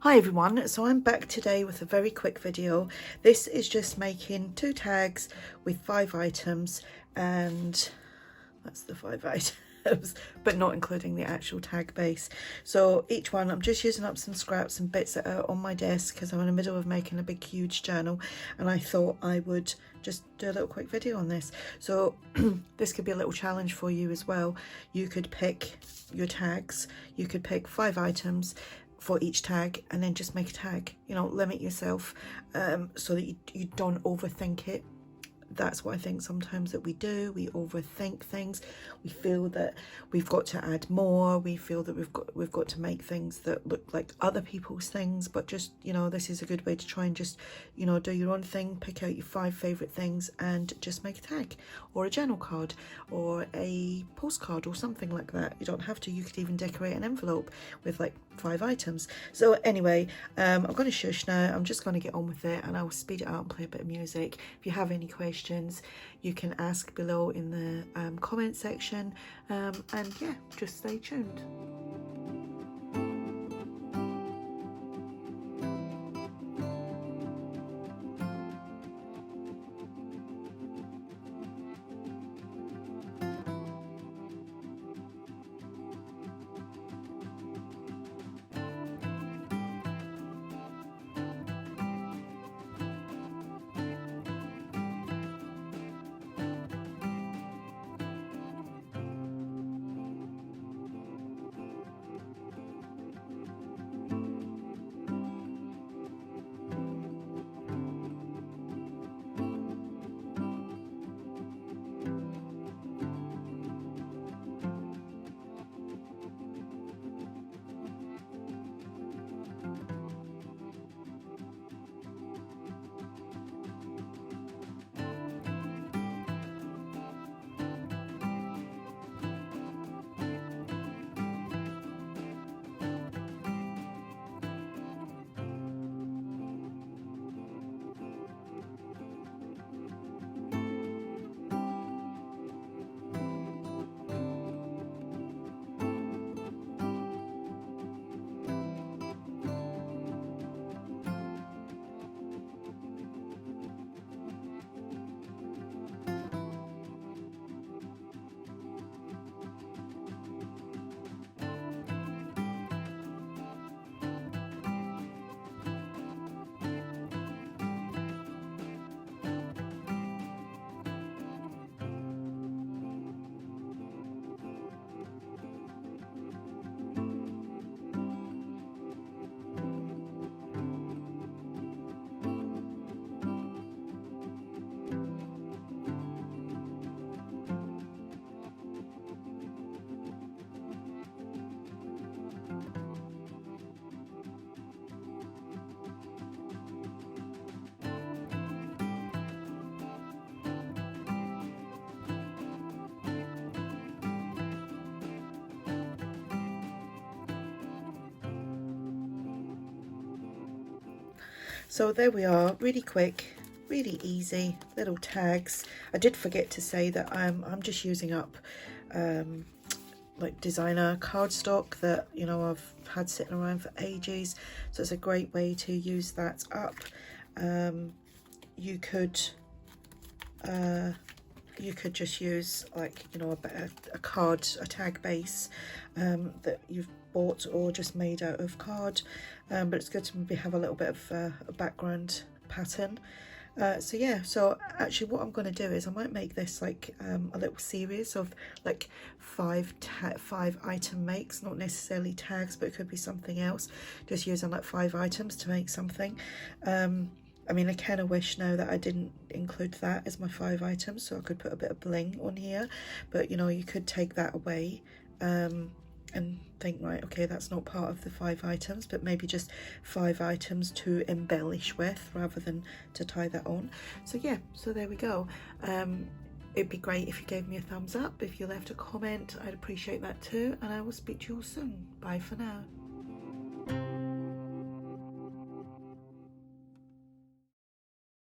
Hi everyone, so I'm back today with a very quick video. This is just making 2 tags with 5 items, and that's the 5 items, but not including the actual tag base. So each one, I'm just using up some scraps and bits that are on my desk because I'm in the middle of making a big huge journal, and I thought I would just do a little quick video on this. So this could be a little challenge for you as well. You could pick your tags, you could pick 5 items for each tag and then just make a tag, you know, limit yourself so that you don't overthink it. That's what I think sometimes that we do. We overthink things. We feel that we've got to add more. We feel that we've got to make things that look like other people's things. But just, you know, this is a good way to try and just, you know, do your own thing. Pick out your 5 favorite things and just make a tag or a journal card or a postcard or something like that. You don't have to. You could even decorate an envelope with like 5 items. So anyway, I'm going to shush now. I'm just going to get on with it, and I will speed it out and play a bit of music. If you have any questions, you can ask below in the comment section, and yeah, just stay tuned. So there we are, really quick, really easy little tags. I did forget to say that I'm just using up like designer cardstock that, you know, I've had sitting around for ages, so it's a great way to use that up. You could just use, like, you know, a tag base that you've bought or just made out of card, but it's good to maybe have a little bit of a background pattern. So yeah, so actually what I'm going to do is I might make this like a little series of like 5 item makes, not necessarily tags, but it could be something else, just using like 5 items to make something. I mean, I kind of wish now that I didn't include that as my 5 items, so I could put a bit of bling on here, but you know, you could take that away and think, right, okay, that's not part of the 5 items, but maybe just 5 items to embellish with rather than to tie that on. So yeah, so there we go. It'd be great if you gave me a thumbs up. If you left a comment, I'd appreciate that too, and I will speak to you all soon. Bye for now.